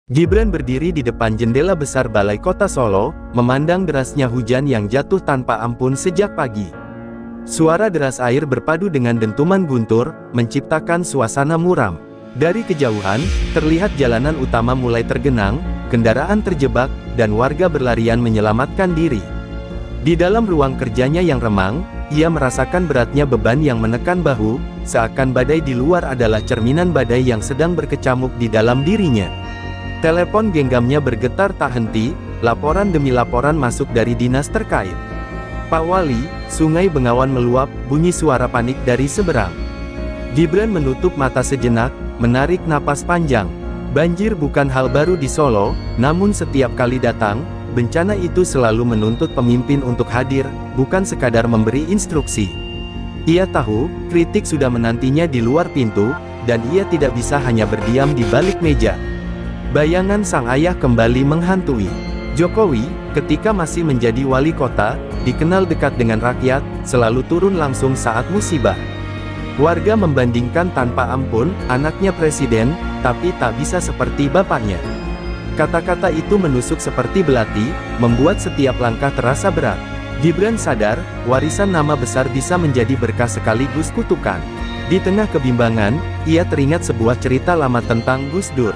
Gibran berdiri di depan jendela besar Balai Kota Solo, memandang derasnya hujan yang jatuh tanpa ampun sejak pagi. Suara deras air berpadu dengan dentuman guntur, menciptakan suasana muram. Dari kejauhan, terlihat jalanan utama mulai tergenang, kendaraan terjebak, dan warga berlarian menyelamatkan diri. Di dalam ruang kerjanya yang remang, ia merasakan beratnya beban yang menekan bahu, seakan badai di luar adalah cerminan badai yang sedang berkecamuk di dalam dirinya. Telepon genggamnya bergetar tak henti, laporan demi laporan masuk dari dinas terkait. "Pak Wali, Sungai Bengawan meluap," bunyi suara panik dari seberang. Gibran menutup mata sejenak, menarik napas panjang. Banjir bukan hal baru di Solo, namun setiap kali datang, bencana itu selalu menuntut pemimpin untuk hadir, bukan sekadar memberi instruksi. Ia tahu, kritik sudah menantinya di luar pintu, dan ia tidak bisa hanya berdiam di balik meja. Bayangan sang ayah kembali menghantui. Jokowi, ketika masih menjadi wali kota, dikenal dekat dengan rakyat, selalu turun langsung saat musibah. Warga membandingkan tanpa ampun, anaknya presiden, tapi tak bisa seperti bapaknya. Kata-kata itu menusuk seperti belati, membuat setiap langkah terasa berat. Gibran sadar, warisan nama besar bisa menjadi berkah sekaligus kutukan. Di tengah kebimbangan, ia teringat sebuah cerita lama tentang Gus Dur.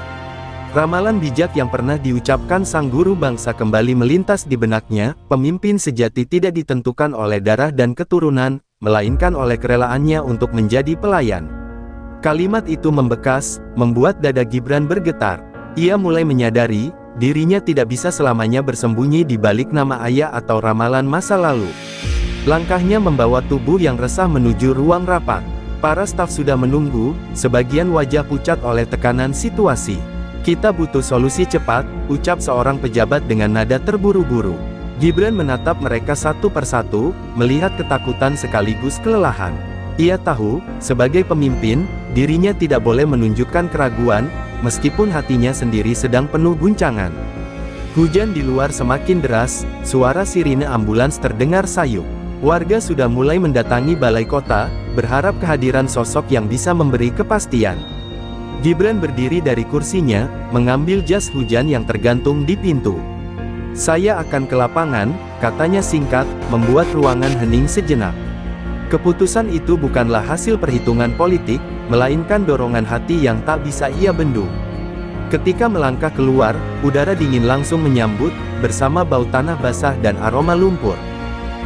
Ramalan bijak yang pernah diucapkan sang guru bangsa kembali melintas di benaknya, pemimpin sejati tidak ditentukan oleh darah dan keturunan, melainkan oleh kerelaannya untuk menjadi pelayan. Kalimat itu membekas, membuat dada Gibran bergetar. Ia mulai menyadari, dirinya tidak bisa selamanya bersembunyi di balik nama ayah atau ramalan masa lalu. Langkahnya membawa tubuh yang resah menuju ruang rapat. Para staf sudah menunggu, sebagian wajah pucat oleh tekanan situasi. "Kita butuh solusi cepat," ucap seorang pejabat dengan nada terburu-buru. Gibran menatap mereka satu persatu, melihat ketakutan sekaligus kelelahan. Ia tahu, sebagai pemimpin, dirinya tidak boleh menunjukkan keraguan, meskipun hatinya sendiri sedang penuh guncangan. Hujan di luar semakin deras, suara sirine ambulans terdengar sayup. Warga sudah mulai mendatangi balai kota, berharap kehadiran sosok yang bisa memberi kepastian. Gibran berdiri dari kursinya, mengambil jas hujan yang tergantung di pintu. "Saya akan ke lapangan," katanya singkat, membuat ruangan hening sejenak. Keputusan itu bukanlah hasil perhitungan politik, melainkan dorongan hati yang tak bisa ia bendung. Ketika melangkah keluar, udara dingin langsung menyambut, bersama bau tanah basah dan aroma lumpur.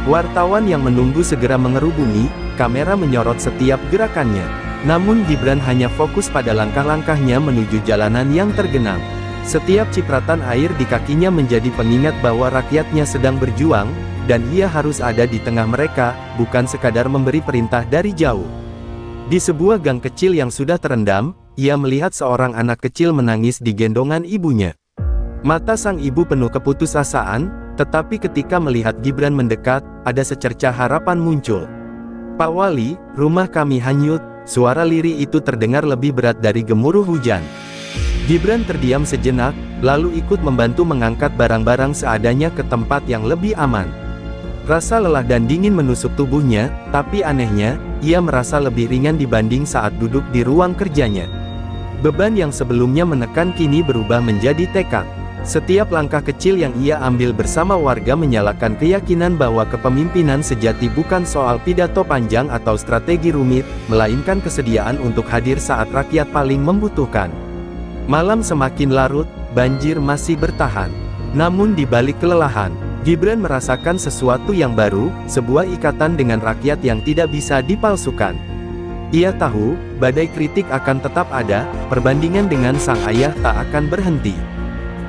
Wartawan yang menunggu segera mengerubungi, kamera menyorot setiap gerakannya. Namun Gibran hanya fokus pada langkah-langkahnya menuju jalanan yang tergenang. Setiap cipratan air di kakinya menjadi pengingat bahwa rakyatnya sedang berjuang, dan ia harus ada di tengah mereka, bukan sekadar memberi perintah dari jauh. Di sebuah gang kecil yang sudah terendam, ia melihat seorang anak kecil menangis di gendongan ibunya. Mata sang ibu penuh keputusasaan, tetapi ketika melihat Gibran mendekat, ada secercah harapan muncul. "Pak Wali, rumah kami hanyut." Suara lirih itu terdengar lebih berat dari gemuruh hujan. Gibran terdiam sejenak, lalu ikut membantu mengangkat barang-barang seadanya ke tempat yang lebih aman. Rasa lelah dan dingin menusuk tubuhnya, tapi anehnya, ia merasa lebih ringan dibanding saat duduk di ruang kerjanya. Beban yang sebelumnya menekan kini berubah menjadi tekad. Setiap langkah kecil yang ia ambil bersama warga menyalakan keyakinan bahwa kepemimpinan sejati bukan soal pidato panjang atau strategi rumit, melainkan kesediaan untuk hadir saat rakyat paling membutuhkan. Malam semakin larut, banjir masih bertahan. Namun di balik kelelahan, Gibran merasakan sesuatu yang baru, sebuah ikatan dengan rakyat yang tidak bisa dipalsukan. Ia tahu, badai kritik akan tetap ada, perbandingan dengan sang ayah tak akan berhenti.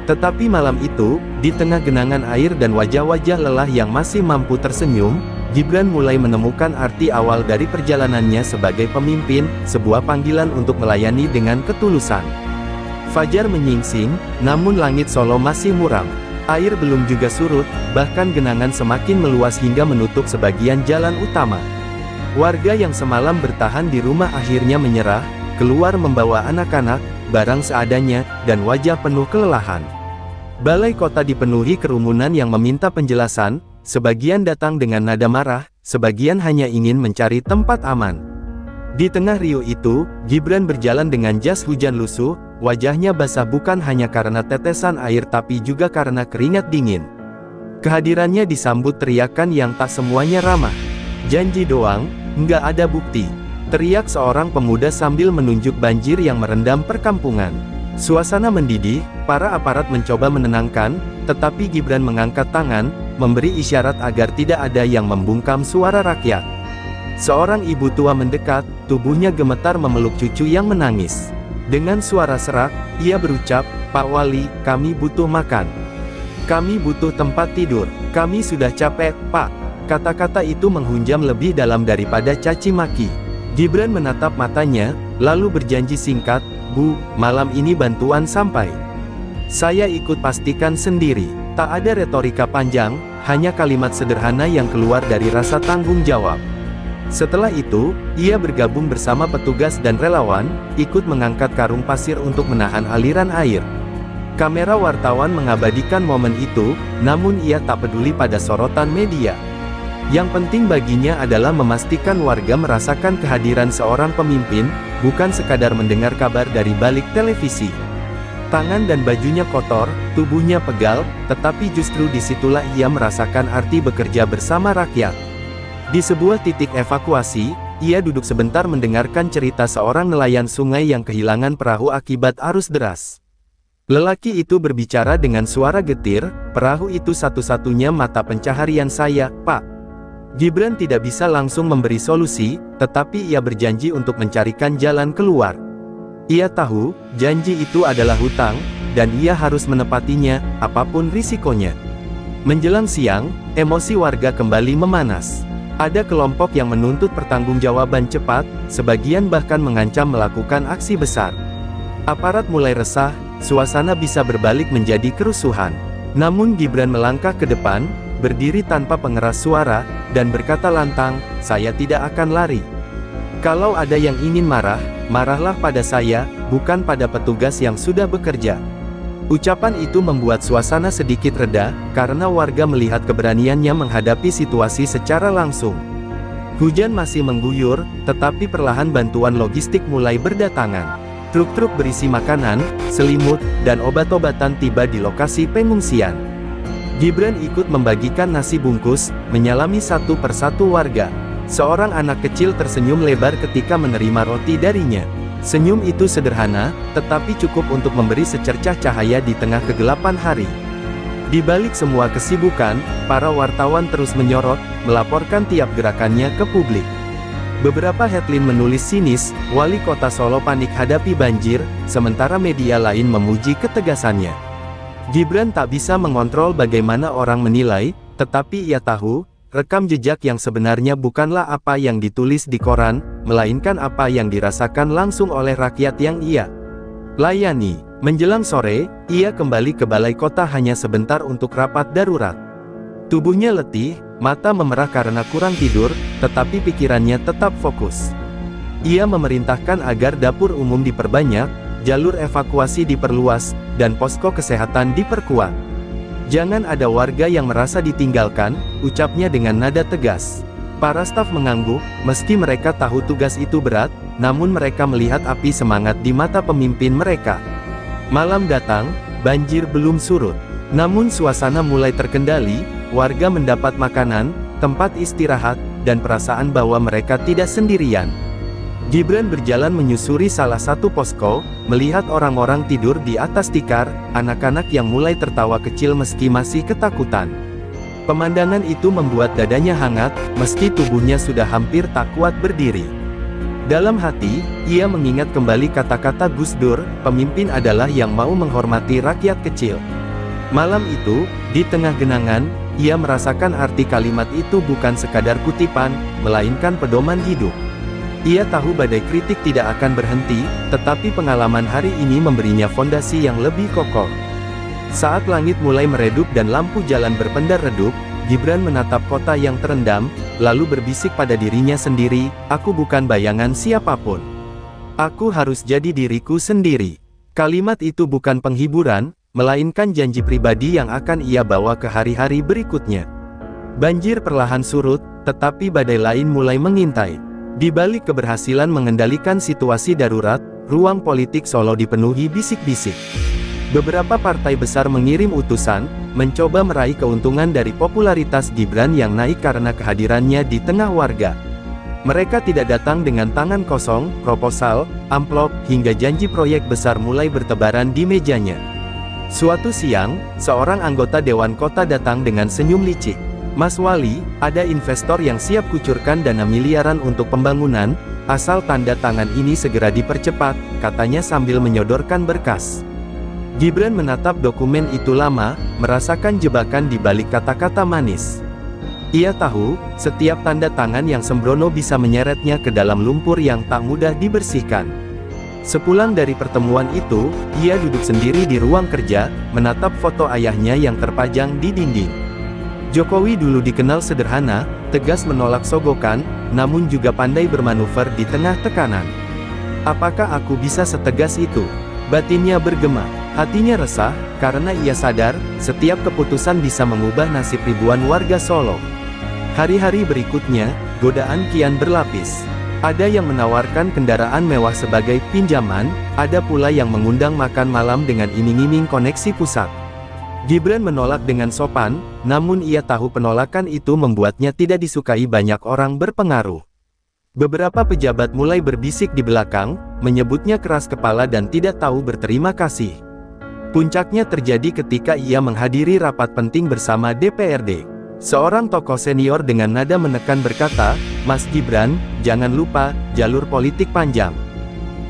Tetapi malam itu, di tengah genangan air dan wajah-wajah lelah yang masih mampu tersenyum, Gibran mulai menemukan arti awal dari perjalanannya sebagai pemimpin, sebuah panggilan untuk melayani dengan ketulusan. Fajar menyingsing, namun langit Solo masih muram. Air belum juga surut, bahkan genangan semakin meluas hingga menutup sebagian jalan utama. Warga yang semalam bertahan di rumah akhirnya menyerah, keluar membawa anak-anak, barang seadanya, dan wajah penuh kelelahan. Balai kota dipenuhi kerumunan yang meminta penjelasan, sebagian datang dengan nada marah, sebagian hanya ingin mencari tempat aman. Di tengah riuh itu, Gibran berjalan dengan jas hujan lusuh, wajahnya basah bukan hanya karena tetesan air tapi juga karena keringat dingin. Kehadirannya disambut teriakan yang tak semuanya ramah. "Janji doang, nggak ada bukti," teriak seorang pemuda sambil menunjuk banjir yang merendam perkampungan. Suasana mendidih, para aparat mencoba menenangkan, tetapi Gibran mengangkat tangan, memberi isyarat agar tidak ada yang membungkam suara rakyat. Seorang ibu tua mendekat, tubuhnya gemetar memeluk cucu yang menangis. Dengan suara serak, ia berucap, "Pak Wali, kami butuh makan. Kami butuh tempat tidur. Kami sudah capek, Pak." Kata-kata itu menghunjam lebih dalam daripada caci maki. Gibran menatap matanya, lalu berjanji singkat, "Bu, malam ini bantuan sampai. Saya ikut pastikan sendiri." Tak ada retorika panjang, hanya kalimat sederhana yang keluar dari rasa tanggung jawab. Setelah itu, ia bergabung bersama petugas dan relawan, ikut mengangkat karung pasir untuk menahan aliran air. Kamera wartawan mengabadikan momen itu, namun ia tak peduli pada sorotan media. Yang penting baginya adalah memastikan warga merasakan kehadiran seorang pemimpin, bukan sekadar mendengar kabar dari balik televisi. Tangan dan bajunya kotor, tubuhnya pegal, tetapi justru disitulah ia merasakan arti bekerja bersama rakyat. Di sebuah titik evakuasi, ia duduk sebentar mendengarkan cerita seorang nelayan sungai yang kehilangan perahu akibat arus deras. Lelaki itu berbicara dengan suara getir, "Perahu itu satu-satunya mata pencaharian saya, Pak." Gibran tidak bisa langsung memberi solusi, tetapi ia berjanji untuk mencarikan jalan keluar. Ia tahu, janji itu adalah hutang, dan ia harus menepatinya, apapun risikonya. Menjelang siang, emosi warga kembali memanas. Ada kelompok yang menuntut pertanggungjawaban cepat, sebagian bahkan mengancam melakukan aksi besar. Aparat mulai resah, suasana bisa berbalik menjadi kerusuhan. Namun Gibran melangkah ke depan, berdiri tanpa pengeras suara, dan berkata lantang, "Saya tidak akan lari. Kalau ada yang ingin marah, marahlah pada saya, bukan pada petugas yang sudah bekerja." Ucapan itu membuat suasana sedikit reda, karena warga melihat keberaniannya menghadapi situasi secara langsung. Hujan masih mengguyur, tetapi perlahan bantuan logistik mulai berdatangan. Truk-truk berisi makanan, selimut, dan obat-obatan tiba di lokasi pengungsian. Gibran ikut membagikan nasi bungkus, menyalami satu persatu warga. Seorang anak kecil tersenyum lebar ketika menerima roti darinya. Senyum itu sederhana, tetapi cukup untuk memberi secercah cahaya di tengah kegelapan hari. Di balik semua kesibukan, para wartawan terus menyorot, melaporkan tiap gerakannya ke publik. Beberapa headline menulis sinis, "Wali Kota Solo panik hadapi banjir," sementara media lain memuji ketegasannya. Gibran tak bisa mengontrol bagaimana orang menilai, tetapi ia tahu, rekam jejak yang sebenarnya bukanlah apa yang ditulis di koran, melainkan apa yang dirasakan langsung oleh rakyat yang ia layani. Menjelang sore, ia kembali ke balai kota hanya sebentar untuk rapat darurat. Tubuhnya letih, mata memerah karena kurang tidur, tetapi pikirannya tetap fokus. Ia memerintahkan agar dapur umum diperbanyak, jalur evakuasi diperluas, dan posko kesehatan diperkuat. "Jangan ada warga yang merasa ditinggalkan," ucapnya dengan nada tegas. Para staf mengangguk, meski mereka tahu tugas itu berat, namun mereka melihat api semangat di mata pemimpin mereka. Malam datang, banjir belum surut. Namun suasana mulai terkendali, warga mendapat makanan, tempat istirahat, dan perasaan bahwa mereka tidak sendirian. Gibran berjalan menyusuri salah satu posko, melihat orang-orang tidur di atas tikar, anak-anak yang mulai tertawa kecil meski masih ketakutan. Pemandangan itu membuat dadanya hangat, meski tubuhnya sudah hampir tak kuat berdiri. Dalam hati, ia mengingat kembali kata-kata Gus Dur, "Pemimpin adalah yang mau menghormati rakyat kecil." Malam itu, di tengah genangan, ia merasakan arti kalimat itu bukan sekadar kutipan, melainkan pedoman hidup. Ia tahu badai kritik tidak akan berhenti, tetapi pengalaman hari ini memberinya fondasi yang lebih kokoh. Saat langit mulai meredup dan lampu jalan berpendar redup, Gibran menatap kota yang terendam, lalu berbisik pada dirinya sendiri, "Aku bukan bayangan siapapun. Aku harus jadi diriku sendiri." Kalimat itu bukan penghiburan, melainkan janji pribadi yang akan ia bawa ke hari-hari berikutnya. Banjir perlahan surut, tetapi badai lain mulai mengintai. Di balik keberhasilan mengendalikan situasi darurat, ruang politik Solo dipenuhi bisik-bisik. Beberapa partai besar mengirim utusan, mencoba meraih keuntungan dari popularitas Gibran yang naik karena kehadirannya di tengah warga. Mereka tidak datang dengan tangan kosong, proposal, amplop, hingga janji proyek besar mulai bertebaran di mejanya. Suatu siang, seorang anggota Dewan Kota datang dengan senyum licik. "Mas Wali, ada investor yang siap kucurkan dana miliaran untuk pembangunan, asal tanda tangan ini segera dipercepat," katanya sambil menyodorkan berkas. Gibran menatap dokumen itu lama, merasakan jebakan di balik kata-kata manis. Ia tahu, setiap tanda tangan yang sembrono bisa menyeretnya ke dalam lumpur yang tak mudah dibersihkan. Sepulang dari pertemuan itu, ia duduk sendiri di ruang kerja, menatap foto ayahnya yang terpajang di dinding. Jokowi dulu dikenal sederhana, tegas menolak sogokan, namun juga pandai bermanuver di tengah tekanan. "Apakah aku bisa setegas itu?" batinnya bergema. Hatinya resah, karena ia sadar, setiap keputusan bisa mengubah nasib ribuan warga Solo. Hari-hari berikutnya, godaan kian berlapis. Ada yang menawarkan kendaraan mewah sebagai pinjaman, ada pula yang mengundang makan malam dengan iming-iming koneksi pusat. Gibran menolak dengan sopan, namun ia tahu penolakan itu membuatnya tidak disukai banyak orang berpengaruh. Beberapa pejabat mulai berbisik di belakang, menyebutnya keras kepala dan tidak tahu berterima kasih. Puncaknya terjadi ketika ia menghadiri rapat penting bersama DPRD. Seorang tokoh senior dengan nada menekan berkata, "Mas Gibran, jangan lupa, jalur politik panjang.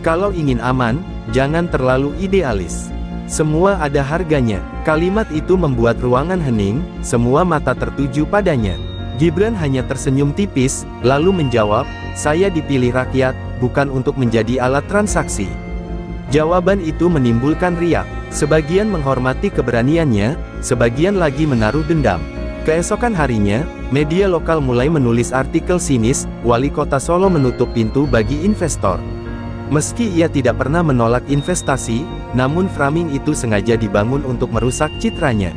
Kalau ingin aman, jangan terlalu idealis. Semua ada harganya." Kalimat itu membuat ruangan hening, semua mata tertuju padanya. Gibran hanya tersenyum tipis, lalu menjawab, "Saya dipilih rakyat, bukan untuk menjadi alat transaksi." Jawaban itu menimbulkan riak. Sebagian menghormati keberaniannya, sebagian lagi menaruh dendam. Keesokan harinya, media lokal mulai menulis artikel sinis, "Wali Kota Solo menutup pintu bagi investor." Meski ia tidak pernah menolak investasi, namun framing itu sengaja dibangun untuk merusak citranya.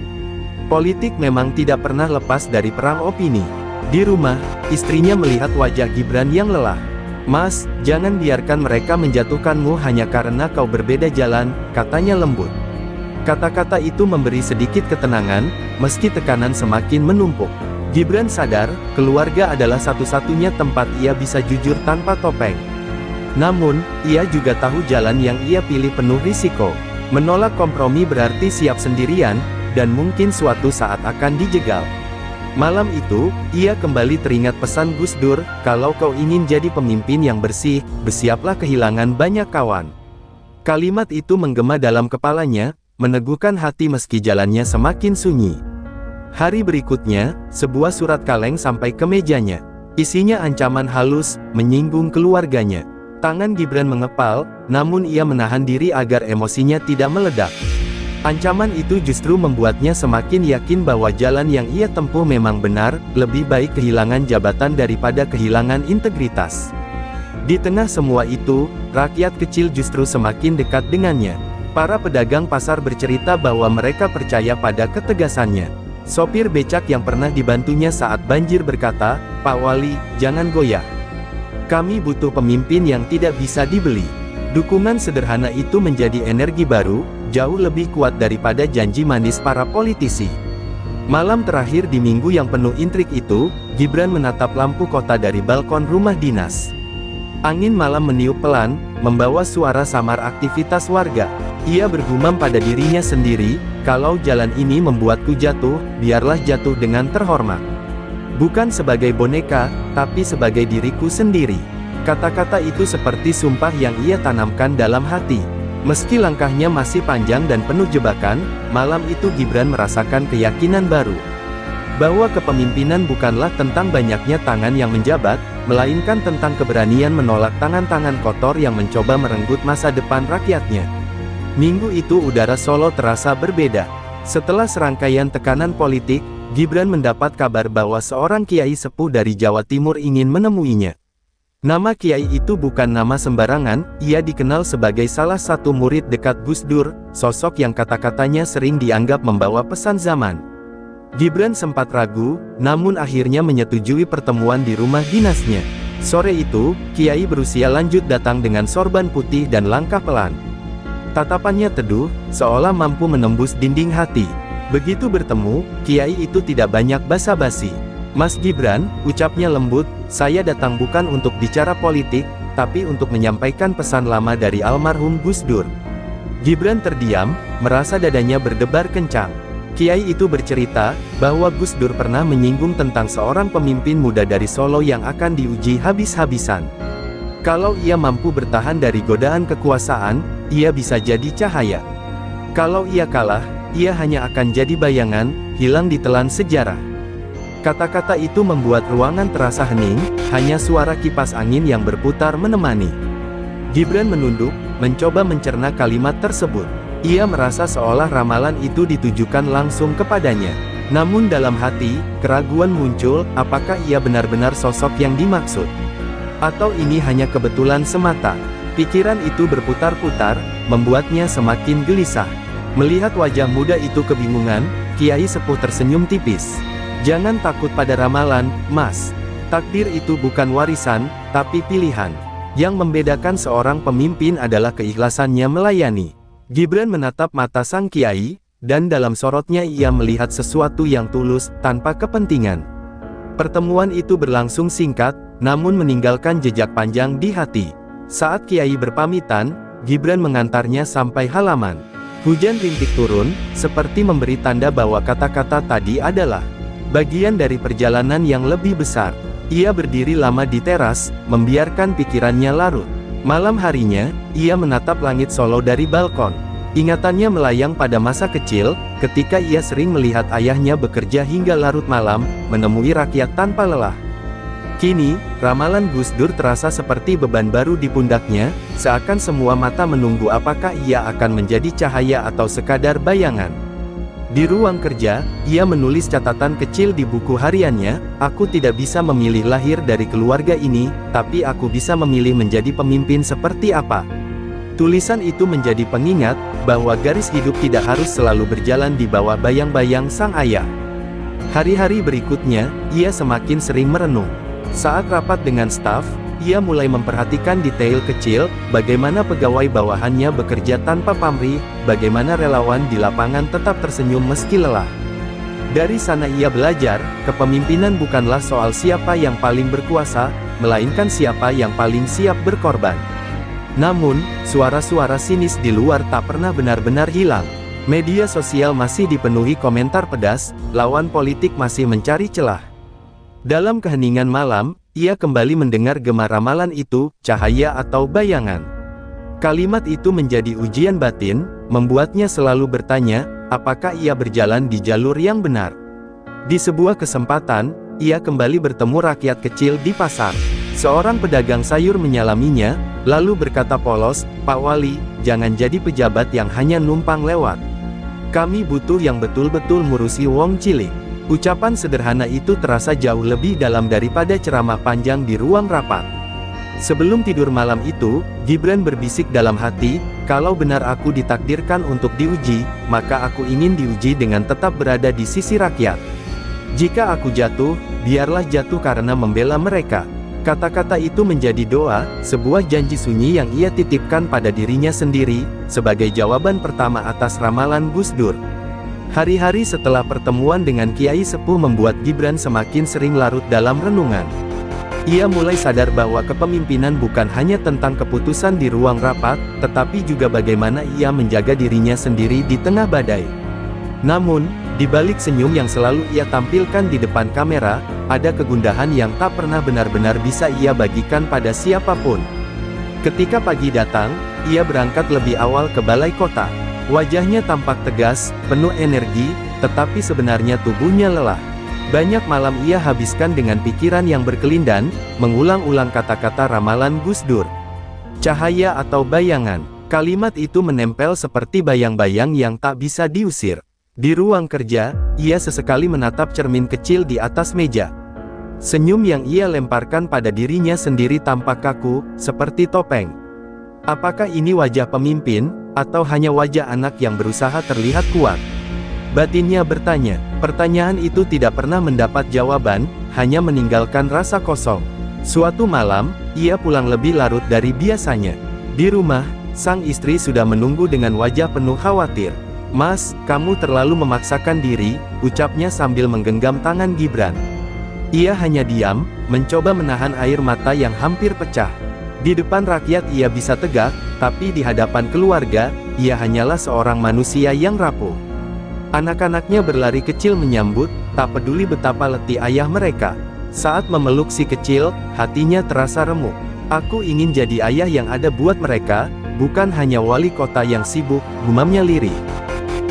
Politik memang tidak pernah lepas dari perang opini. Di rumah, istrinya melihat wajah Gibran yang lelah. "Mas, jangan biarkan mereka menjatuhkanmu hanya karena kau berbeda jalan," katanya lembut. Kata-kata itu memberi sedikit ketenangan, meski tekanan semakin menumpuk. Gibran sadar, keluarga adalah satu-satunya tempat ia bisa jujur tanpa topeng. Namun, ia juga tahu jalan yang ia pilih penuh risiko. Menolak kompromi berarti siap sendirian, dan mungkin suatu saat akan dijegal. Malam itu, ia kembali teringat pesan Gus Dur, "Kalau kau ingin jadi pemimpin yang bersih, bersiaplah kehilangan banyak kawan." Kalimat itu menggema dalam kepalanya, meneguhkan hati meski jalannya semakin sunyi. Hari berikutnya, sebuah surat kaleng sampai ke mejanya. Isinya ancaman halus, menyinggung keluarganya. Tangan Gibran mengepal, namun ia menahan diri agar emosinya tidak meledak. Ancaman itu justru membuatnya semakin yakin bahwa jalan yang ia tempuh memang benar, lebih baik kehilangan jabatan daripada kehilangan integritas. Di tengah semua itu, rakyat kecil justru semakin dekat dengannya. Para pedagang pasar bercerita bahwa mereka percaya pada ketegasannya. Sopir becak yang pernah dibantunya saat banjir berkata, "Pak Wali, jangan goyah. Kami butuh pemimpin yang tidak bisa dibeli." Dukungan sederhana itu menjadi energi baru, jauh lebih kuat daripada janji manis para politisi. Malam terakhir di minggu yang penuh intrik itu, Gibran menatap lampu kota dari balkon rumah dinas. Angin malam meniup pelan, membawa suara samar aktivitas warga. Ia bergumam pada dirinya sendiri, "Kalau jalan ini membuatku jatuh, biarlah jatuh dengan terhormat. Bukan sebagai boneka, tapi sebagai diriku sendiri." Kata-kata itu seperti sumpah yang ia tanamkan dalam hati. Meski langkahnya masih panjang dan penuh jebakan, malam itu Gibran merasakan keyakinan baru. Bahwa kepemimpinan bukanlah tentang banyaknya tangan yang menjabat, melainkan tentang keberanian menolak tangan-tangan kotor yang mencoba merenggut masa depan rakyatnya. Minggu itu udara Solo terasa berbeda. Setelah serangkaian tekanan politik, Gibran mendapat kabar bahwa seorang kiai sepuh dari Jawa Timur ingin menemuinya. Nama kiai itu bukan nama sembarangan, ia dikenal sebagai salah satu murid dekat Gus Dur, sosok yang kata-katanya sering dianggap membawa pesan zaman. Gibran sempat ragu, namun akhirnya menyetujui pertemuan di rumah dinasnya. Sore itu, Kiai berusia lanjut datang dengan sorban putih dan langkah pelan. Tatapannya teduh, seolah mampu menembus dinding hati. Begitu bertemu, Kiai itu tidak banyak basa-basi. "Mas Gibran," ucapnya lembut, "saya datang bukan untuk bicara politik, tapi untuk menyampaikan pesan lama dari almarhum Gus Dur." Gibran terdiam, merasa dadanya berdebar kencang. Kiai itu bercerita, bahwa Gus Dur pernah menyinggung tentang seorang pemimpin muda dari Solo yang akan diuji habis-habisan. Kalau ia mampu bertahan dari godaan kekuasaan, ia bisa jadi cahaya. Kalau ia kalah, ia hanya akan jadi bayangan, hilang ditelan sejarah. Kata-kata itu membuat ruangan terasa hening, hanya suara kipas angin yang berputar menemani. Gibran menunduk, mencoba mencerna kalimat tersebut. Ia merasa seolah ramalan itu ditujukan langsung kepadanya. Namun dalam hati, keraguan muncul, apakah ia benar-benar sosok yang dimaksud? Atau ini hanya kebetulan semata? Pikiran itu berputar-putar, membuatnya semakin gelisah. Melihat wajah muda itu kebingungan, Kiai Sepuh tersenyum tipis. "Jangan takut pada ramalan, Mas. Takdir itu bukan warisan, tapi pilihan. Yang membedakan seorang pemimpin adalah keikhlasannya melayani." Gibran menatap mata sang kiai, dan dalam sorotnya ia melihat sesuatu yang tulus, tanpa kepentingan. Pertemuan itu berlangsung singkat, namun meninggalkan jejak panjang di hati. Saat kiai berpamitan, Gibran mengantarnya sampai halaman. Hujan rintik turun, seperti memberi tanda bahwa kata-kata tadi adalah bagian dari perjalanan yang lebih besar. Ia berdiri lama di teras, membiarkan pikirannya larut. Malam harinya, ia menatap langit Solo dari balkon. Ingatannya melayang pada masa kecil, ketika ia sering melihat ayahnya bekerja hingga larut malam, menemui rakyat tanpa lelah. Kini, ramalan Gus Dur terasa seperti beban baru di pundaknya, seakan semua mata menunggu apakah ia akan menjadi cahaya atau sekadar bayangan. Di ruang kerja, ia menulis catatan kecil di buku hariannya, "Aku tidak bisa memilih lahir dari keluarga ini, tapi aku bisa memilih menjadi pemimpin seperti apa." Tulisan itu menjadi pengingat, bahwa garis hidup tidak harus selalu berjalan di bawah bayang-bayang sang ayah. Hari-hari berikutnya, ia semakin sering merenung. Saat rapat dengan staf, ia mulai memperhatikan detail kecil, bagaimana pegawai bawahannya bekerja tanpa pamrih, bagaimana relawan di lapangan tetap tersenyum meski lelah. Dari sana ia belajar, kepemimpinan bukanlah soal siapa yang paling berkuasa, melainkan siapa yang paling siap berkorban. Namun, suara-suara sinis di luar tak pernah benar-benar hilang. Media sosial masih dipenuhi komentar pedas, lawan politik masih mencari celah. Dalam keheningan malam, ia kembali mendengar gema ramalan itu, cahaya atau bayangan. Kalimat itu menjadi ujian batin, membuatnya selalu bertanya, apakah ia berjalan di jalur yang benar. Di sebuah kesempatan, ia kembali bertemu rakyat kecil di pasar. Seorang pedagang sayur menyalaminya, lalu berkata polos, "Pak Wali, jangan jadi pejabat yang hanya numpang lewat. Kami butuh yang betul-betul ngurusi wong cilik." Ucapan sederhana itu terasa jauh lebih dalam daripada ceramah panjang di ruang rapat. Sebelum tidur malam itu, Gibran berbisik dalam hati, "Kalau benar aku ditakdirkan untuk diuji, maka aku ingin diuji dengan tetap berada di sisi rakyat. Jika aku jatuh, biarlah jatuh karena membela mereka." Kata-kata itu menjadi doa, sebuah janji sunyi yang ia titipkan pada dirinya sendiri, sebagai jawaban pertama atas ramalan Gus Dur. Hari-hari setelah pertemuan dengan Kiai Sepuh membuat Gibran semakin sering larut dalam renungan. Ia mulai sadar bahwa kepemimpinan bukan hanya tentang keputusan di ruang rapat, tetapi juga bagaimana ia menjaga dirinya sendiri di tengah badai. Namun, di balik senyum yang selalu ia tampilkan di depan kamera, ada kegundahan yang tak pernah benar-benar bisa ia bagikan pada siapapun. Ketika pagi datang, ia berangkat lebih awal ke balai kota. Wajahnya tampak tegas, penuh energi, tetapi sebenarnya tubuhnya lelah. Banyak malam ia habiskan dengan pikiran yang berkelindan, mengulang-ulang kata-kata ramalan Gus Dur. Cahaya atau bayangan, kalimat itu menempel seperti bayang-bayang yang tak bisa diusir. Di ruang kerja, ia sesekali menatap cermin kecil di atas meja. Senyum yang ia lemparkan pada dirinya sendiri tampak kaku, seperti topeng. Apakah ini wajah pemimpin, atau hanya wajah anak yang berusaha terlihat kuat? Batinnya bertanya. Pertanyaan itu tidak pernah mendapat jawaban, hanya meninggalkan rasa kosong. Suatu malam, ia pulang lebih larut dari biasanya. Di rumah, sang istri sudah menunggu dengan wajah penuh khawatir. "Mas, kamu terlalu memaksakan diri," ucapnya sambil menggenggam tangan Gibran. Ia hanya diam, mencoba menahan air mata yang hampir pecah. Di depan rakyat ia bisa tegak, tapi di hadapan keluarga, ia hanyalah seorang manusia yang rapuh. Anak-anaknya berlari kecil menyambut, tak peduli betapa letih ayah mereka. Saat memeluk si kecil, hatinya terasa remuk. "Aku ingin jadi ayah yang ada buat mereka, bukan hanya wali kota yang sibuk," gumamnya lirih.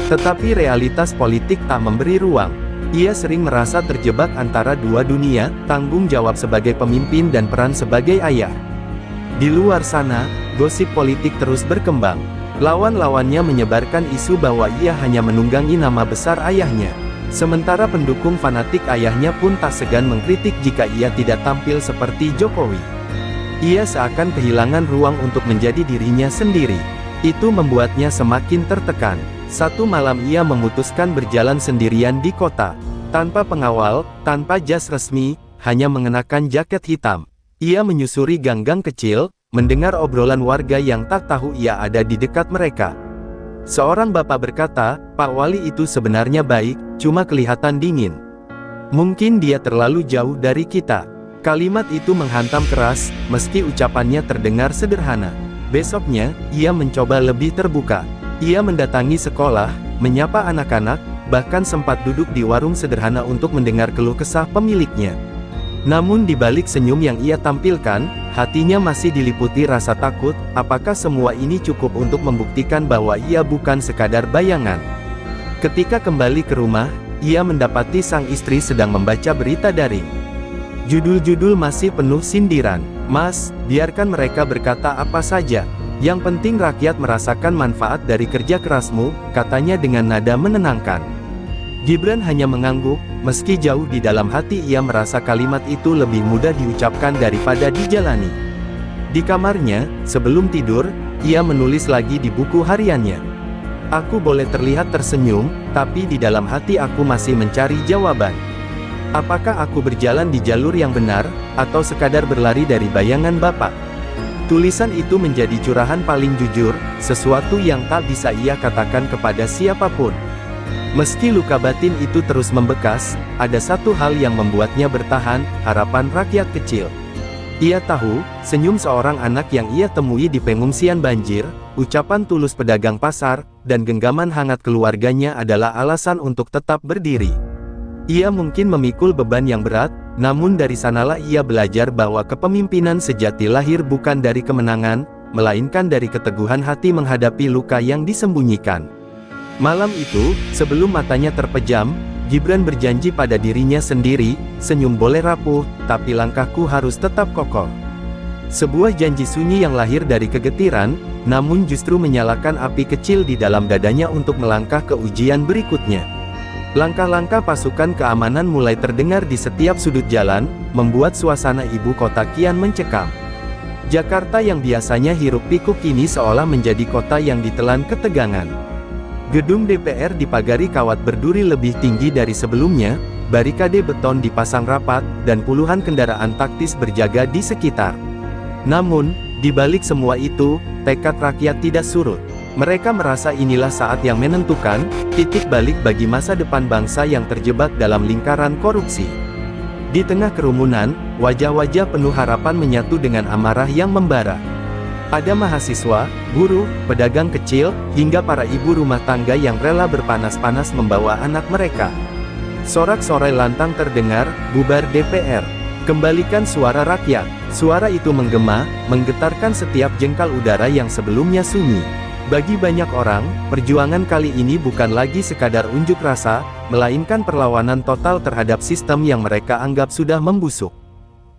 Tetapi realitas politik tak memberi ruang. Ia sering merasa terjebak antara dua dunia, tanggung jawab sebagai pemimpin dan peran sebagai ayah. Di luar sana, gosip politik terus berkembang. Lawan-lawannya menyebarkan isu bahwa ia hanya menunggangi nama besar ayahnya. Sementara pendukung fanatik ayahnya pun tak segan mengkritik jika ia tidak tampil seperti Jokowi. Ia seakan kehilangan ruang untuk menjadi dirinya sendiri. Itu membuatnya semakin tertekan. Satu malam ia memutuskan berjalan sendirian di kota. Tanpa pengawal, tanpa jas resmi, hanya mengenakan jaket hitam. Ia menyusuri gang-gang kecil, mendengar obrolan warga yang tak tahu ia ada di dekat mereka. Seorang bapak berkata, "Pak Wali itu sebenarnya baik, cuma kelihatan dingin. Mungkin dia terlalu jauh dari kita." Kalimat itu menghantam keras, meski ucapannya terdengar sederhana. Besoknya, ia mencoba lebih terbuka. Ia mendatangi sekolah, menyapa anak-anak, bahkan sempat duduk di warung sederhana untuk mendengar keluh kesah pemiliknya. Namun di balik senyum yang ia tampilkan, hatinya masih diliputi rasa takut. Apakah semua ini cukup untuk membuktikan bahwa ia bukan sekadar bayangan? Ketika kembali ke rumah, ia mendapati sang istri sedang membaca berita daring. Judul-judul masih penuh sindiran. "Mas, biarkan mereka berkata apa saja. Yang penting rakyat merasakan manfaat dari kerja kerasmu," katanya dengan nada menenangkan. Gibran hanya mengangguk, meski jauh di dalam hati ia merasa kalimat itu lebih mudah diucapkan daripada dijalani. Di kamarnya, sebelum tidur, ia menulis lagi di buku hariannya. "Aku boleh terlihat tersenyum, tapi di dalam hati aku masih mencari jawaban. Apakah aku berjalan di jalur yang benar, atau sekadar berlari dari bayangan Bapak?" Tulisan itu menjadi curahan paling jujur, sesuatu yang tak bisa ia katakan kepada siapapun. Meski luka batin itu terus membekas, ada satu hal yang membuatnya bertahan, harapan rakyat kecil. Ia tahu, senyum seorang anak yang ia temui di pengungsian banjir, ucapan tulus pedagang pasar, dan genggaman hangat keluarganya adalah alasan untuk tetap berdiri. Ia mungkin memikul beban yang berat, namun dari sanalah ia belajar bahwa kepemimpinan sejati lahir bukan dari kemenangan, melainkan dari keteguhan hati menghadapi luka yang disembunyikan. Malam itu, sebelum matanya terpejam, Gibran berjanji pada dirinya sendiri, "Senyum boleh rapuh, tapi langkahku harus tetap kokoh." Sebuah janji sunyi yang lahir dari kegetiran, namun justru menyalakan api kecil di dalam dadanya untuk melangkah ke ujian berikutnya. Langkah-langkah pasukan keamanan mulai terdengar di setiap sudut jalan, membuat suasana ibu kota kian mencekam. Jakarta yang biasanya hiruk-pikuk kini seolah menjadi kota yang ditelan ketegangan. Gedung DPR dipagari kawat berduri lebih tinggi dari sebelumnya, barikade beton dipasang rapat, dan puluhan kendaraan taktis berjaga di sekitar. Namun, di balik semua itu, tekad rakyat tidak surut. Mereka merasa inilah saat yang menentukan, titik balik bagi masa depan bangsa yang terjebak dalam lingkaran korupsi. Di tengah kerumunan, wajah-wajah penuh harapan menyatu dengan amarah yang membara. Ada mahasiswa, buruh, pedagang kecil, hingga para ibu rumah tangga yang rela berpanas-panas membawa anak mereka. Sorak-sorai lantang terdengar, "Bubar DPR. Kembalikan suara rakyat." Suara itu menggema, menggetarkan setiap jengkal udara yang sebelumnya sunyi. Bagi banyak orang, perjuangan kali ini bukan lagi sekadar unjuk rasa, melainkan perlawanan total terhadap sistem yang mereka anggap sudah membusuk.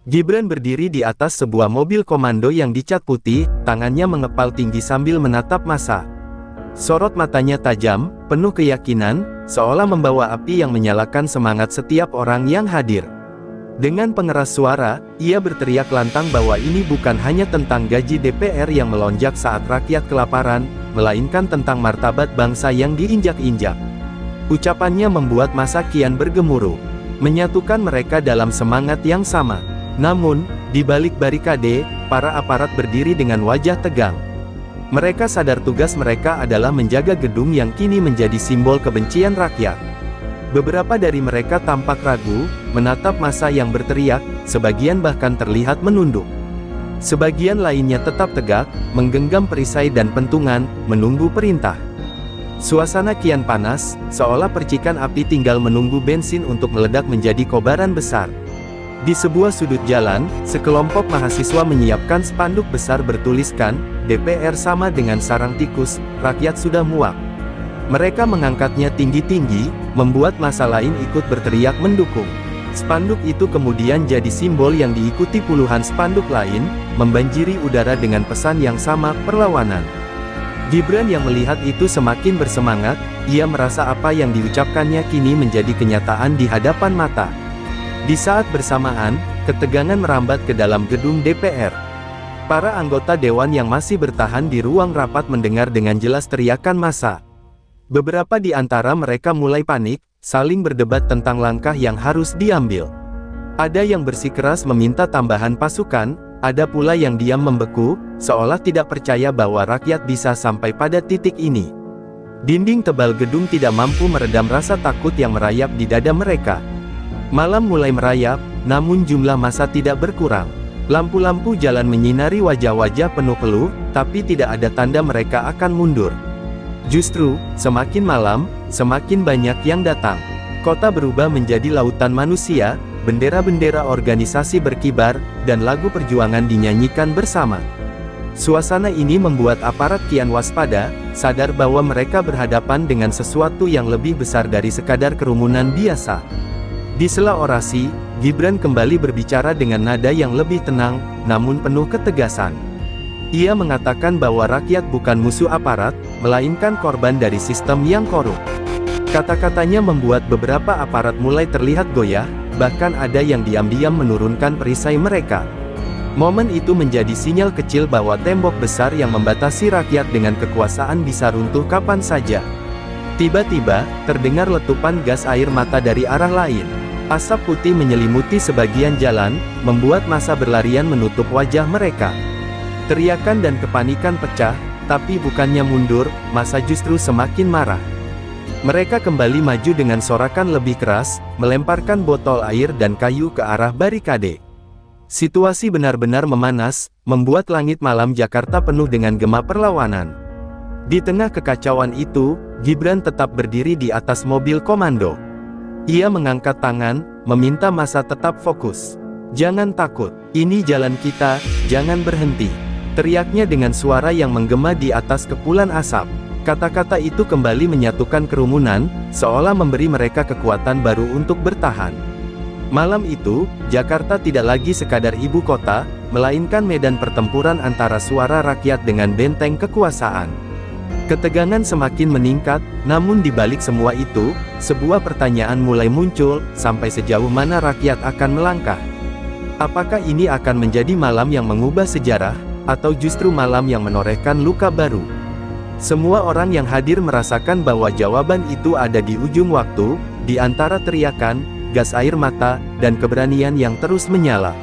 Gibran berdiri di atas sebuah mobil komando yang dicat putih, tangannya mengepal tinggi sambil menatap massa. Sorot matanya tajam, penuh keyakinan, seolah membawa api yang menyalakan semangat setiap orang yang hadir. Dengan pengeras suara, ia berteriak lantang bahwa ini bukan hanya tentang gaji DPR yang melonjak saat rakyat kelaparan, melainkan tentang martabat bangsa yang diinjak-injak. Ucapannya membuat massa kian bergemuruh, menyatukan mereka dalam semangat yang sama. Namun, Di balik barikade, para aparat berdiri dengan wajah tegang. Mereka sadar tugas mereka adalah menjaga gedung yang kini menjadi simbol kebencian rakyat. Beberapa dari mereka tampak ragu, menatap massa yang berteriak, sebagian bahkan terlihat menunduk. Sebagian lainnya tetap tegak, menggenggam perisai dan pentungan, menunggu perintah. Suasana kian panas, seolah percikan api tinggal menunggu bensin untuk meledak menjadi kobaran besar. Di sebuah sudut jalan, sekelompok mahasiswa menyiapkan spanduk besar bertuliskan, DPR sama dengan sarang tikus, rakyat sudah muak. Mereka mengangkatnya tinggi-tinggi, membuat massa lain ikut berteriak mendukung. Spanduk itu kemudian jadi simbol yang diikuti puluhan spanduk lain, membanjiri udara dengan pesan yang sama, perlawanan. Gibran yang melihat itu semakin bersemangat, ia merasa apa yang diucapkannya kini menjadi kenyataan di hadapan mata. Di saat bersamaan, ketegangan merambat ke dalam gedung DPR. Para anggota dewan yang masih bertahan di ruang rapat mendengar dengan jelas teriakan massa. Beberapa di antara mereka mulai panik, saling berdebat tentang langkah yang harus diambil. Ada yang bersikeras meminta tambahan pasukan, ada pula yang diam membeku, seolah tidak percaya bahwa rakyat bisa sampai pada titik ini. Dinding tebal gedung tidak mampu meredam rasa takut yang merayap di dada mereka. Malam mulai merayap, namun jumlah massa tidak berkurang. Lampu-lampu jalan menyinari wajah-wajah penuh peluh, tapi tidak ada tanda mereka akan mundur. Justru, semakin malam, semakin banyak yang datang. Kota berubah menjadi lautan manusia, bendera-bendera organisasi berkibar, dan lagu perjuangan dinyanyikan bersama. Suasana ini membuat aparat kian waspada, sadar bahwa mereka berhadapan dengan sesuatu yang lebih besar dari sekadar kerumunan biasa. Di sela orasi, Gibran kembali berbicara dengan nada yang lebih tenang, namun penuh ketegasan. Ia mengatakan bahwa rakyat bukan musuh aparat, melainkan korban dari sistem yang korup. Kata-katanya membuat beberapa aparat mulai terlihat goyah, bahkan ada yang diam-diam menurunkan perisai mereka. Momen itu menjadi sinyal kecil bahwa tembok besar yang membatasi rakyat dengan kekuasaan bisa runtuh kapan saja. Tiba-tiba, terdengar letupan gas air mata dari arah lain. Asap putih menyelimuti sebagian jalan, membuat massa berlarian menutup wajah mereka. Teriakan dan kepanikan pecah, tapi bukannya mundur, massa justru semakin marah. Mereka kembali maju dengan sorakan lebih keras, melemparkan botol air dan kayu ke arah barikade. Situasi benar-benar memanas, membuat langit malam Jakarta penuh dengan gema perlawanan. Di tengah kekacauan itu, Gibran tetap berdiri di atas mobil komando. Ia mengangkat tangan, meminta massa tetap fokus. "Jangan takut, ini jalan kita, jangan berhenti," teriaknya dengan suara yang menggema di atas kepulan asap. Kata-kata itu kembali menyatukan kerumunan, seolah memberi mereka kekuatan baru untuk bertahan. Malam itu, Jakarta tidak lagi sekadar ibu kota, melainkan medan pertempuran antara suara rakyat dengan benteng kekuasaan. Ketegangan semakin meningkat, namun di balik semua itu, sebuah pertanyaan mulai muncul, sampai sejauh mana rakyat akan melangkah? Apakah ini akan menjadi malam yang mengubah sejarah, atau justru malam yang menorehkan luka baru? Semua orang yang hadir merasakan bahwa jawaban itu ada di ujung waktu, di antara teriakan, gas air mata, dan keberanian yang terus menyala.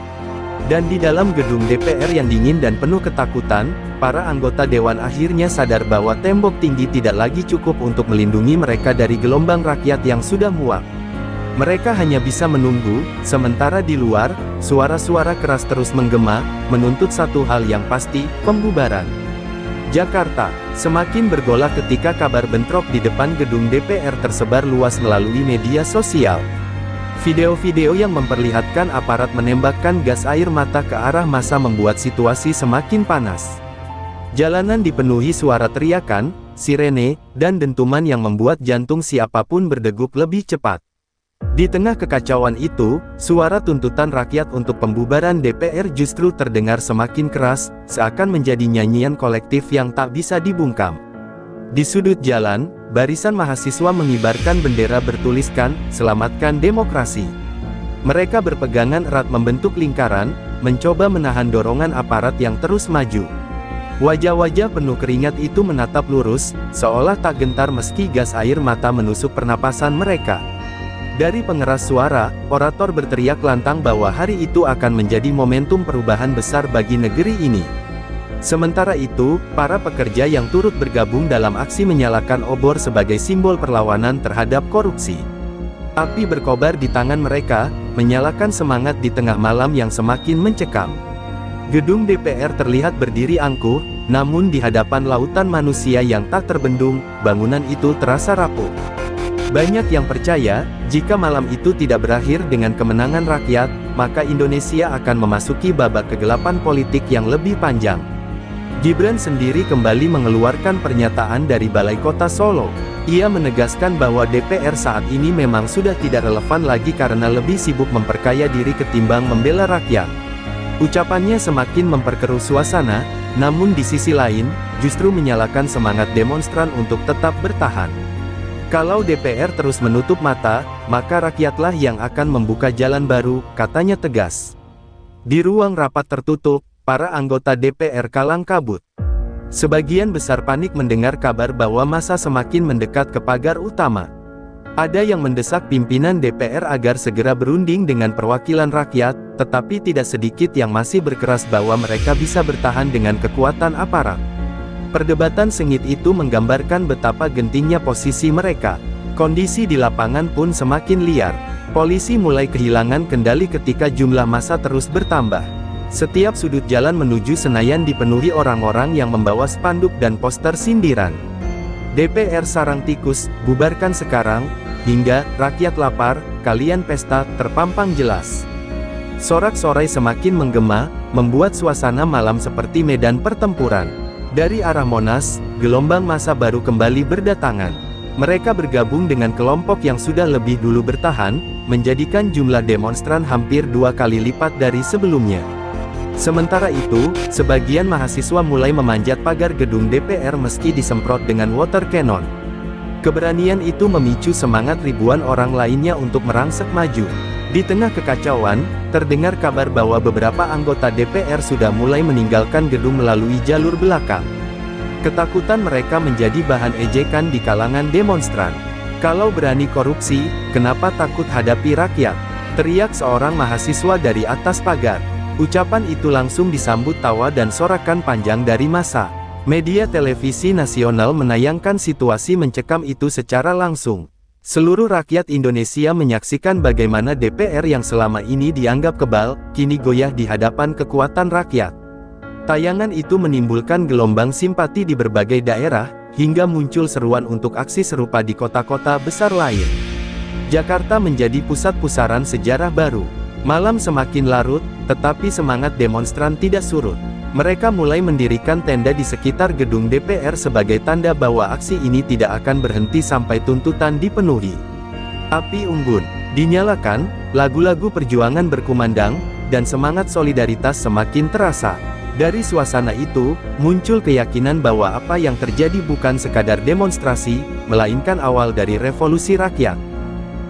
Dan di dalam gedung DPR yang dingin dan penuh ketakutan, para anggota dewan akhirnya sadar bahwa tembok tinggi tidak lagi cukup untuk melindungi mereka dari gelombang rakyat yang sudah muak. Mereka hanya bisa menunggu, sementara di luar, suara-suara keras terus menggema, menuntut satu hal yang pasti, pembubaran. Jakarta semakin bergolak ketika kabar bentrok di depan gedung DPR tersebar luas melalui media sosial. Video-video yang memperlihatkan aparat menembakkan gas air mata ke arah massa membuat situasi semakin panas. Jalanan dipenuhi suara teriakan, sirene, dan dentuman yang membuat jantung siapapun berdegup lebih cepat. Di tengah kekacauan itu, suara tuntutan rakyat untuk pembubaran DPR justru terdengar semakin keras, seakan menjadi nyanyian kolektif yang tak bisa dibungkam. Di sudut jalan, barisan mahasiswa mengibarkan bendera bertuliskan, "Selamatkan Demokrasi." Mereka berpegangan erat membentuk lingkaran, mencoba menahan dorongan aparat yang terus maju. Wajah-wajah penuh keringat itu menatap lurus, seolah tak gentar meski gas air mata menusuk pernapasan mereka. Dari pengeras suara, orator berteriak lantang bahwa hari itu akan menjadi momentum perubahan besar bagi negeri ini. Sementara itu, para pekerja yang turut bergabung dalam aksi menyalakan obor sebagai simbol perlawanan terhadap korupsi. Api berkobar di tangan mereka, menyalakan semangat di tengah malam yang semakin mencekam. Gedung DPR terlihat berdiri angkuh, namun di hadapan lautan manusia yang tak terbendung, bangunan itu terasa rapuh. Banyak yang percaya, jika malam itu tidak berakhir dengan kemenangan rakyat, maka Indonesia akan memasuki babak kegelapan politik yang lebih panjang. Gibran sendiri kembali mengeluarkan pernyataan dari Balai Kota Solo. Ia menegaskan bahwa DPR saat ini memang sudah tidak relevan lagi karena lebih sibuk memperkaya diri ketimbang membela rakyat. Ucapannya semakin memperkeruh suasana, namun di sisi lain, justru menyalakan semangat demonstran untuk tetap bertahan. Kalau DPR terus menutup mata, maka rakyatlah yang akan membuka jalan baru, katanya tegas. Di ruang rapat tertutup, para anggota DPR kalang kabut. Sebagian besar panik mendengar kabar bahwa massa semakin mendekat ke pagar utama. Ada yang mendesak pimpinan DPR agar segera berunding dengan perwakilan rakyat, tetapi tidak sedikit yang masih berkeras bahwa mereka bisa bertahan dengan kekuatan aparat. Perdebatan sengit itu menggambarkan betapa gentingnya posisi mereka. Kondisi di lapangan pun semakin liar. Polisi mulai kehilangan kendali ketika jumlah massa terus bertambah. Setiap sudut jalan menuju Senayan dipenuhi orang-orang yang membawa spanduk dan poster sindiran. DPR sarang tikus, bubarkan sekarang, hingga, rakyat lapar, kalian pesta, terpampang jelas. Sorak-sorai semakin menggema, membuat suasana malam seperti medan pertempuran. Dari arah Monas, gelombang massa baru kembali berdatangan. Mereka bergabung dengan kelompok yang sudah lebih dulu bertahan, menjadikan jumlah demonstran hampir 2 kali lipat dari sebelumnya. Sementara itu, sebagian mahasiswa mulai memanjat pagar gedung DPR meski disemprot dengan water cannon. Keberanian itu memicu semangat ribuan orang lainnya untuk merangsek maju. Di tengah kekacauan, terdengar kabar bahwa beberapa anggota DPR sudah mulai meninggalkan gedung melalui jalur belakang. Ketakutan mereka menjadi bahan ejekan di kalangan demonstran. Kalau berani korupsi, kenapa takut hadapi rakyat? Teriak seorang mahasiswa dari atas pagar. Ucapan itu langsung disambut tawa dan sorakan panjang dari massa. Media televisi nasional menayangkan situasi mencekam itu secara langsung. Seluruh rakyat Indonesia menyaksikan bagaimana DPR yang selama ini dianggap kebal, kini goyah di hadapan kekuatan rakyat. Tayangan itu menimbulkan gelombang simpati di berbagai daerah, hingga muncul seruan untuk aksi serupa di kota-kota besar lain. Jakarta menjadi pusat pusaran sejarah baru. Malam semakin larut, tetapi semangat demonstran tidak surut. Mereka mulai mendirikan tenda di sekitar gedung DPR sebagai tanda bahwa aksi ini tidak akan berhenti sampai tuntutan dipenuhi. Api unggun dinyalakan, lagu-lagu perjuangan berkumandang, dan semangat solidaritas semakin terasa. Dari suasana itu, muncul keyakinan bahwa apa yang terjadi bukan sekadar demonstrasi, melainkan awal dari revolusi rakyat.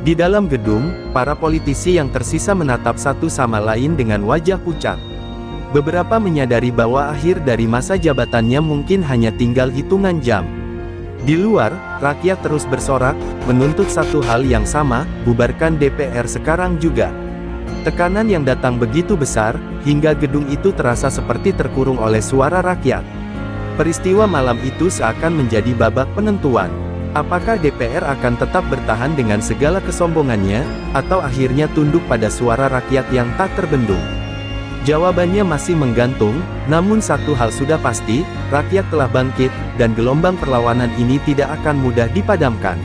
Di dalam gedung, para politisi yang tersisa menatap satu sama lain dengan wajah pucat. Beberapa menyadari bahwa akhir dari masa jabatannya mungkin hanya tinggal hitungan jam. Di luar, rakyat terus bersorak, menuntut satu hal yang sama, bubarkan DPR sekarang juga. Tekanan yang datang begitu besar, hingga gedung itu terasa seperti terkurung oleh suara rakyat. Peristiwa malam itu seakan menjadi babak penentuan. Apakah DPR akan tetap bertahan dengan segala kesombongannya, atau akhirnya tunduk pada suara rakyat yang tak terbendung? Jawabannya masih menggantung, namun satu hal sudah pasti, rakyat telah bangkit, dan gelombang perlawanan ini tidak akan mudah dipadamkan.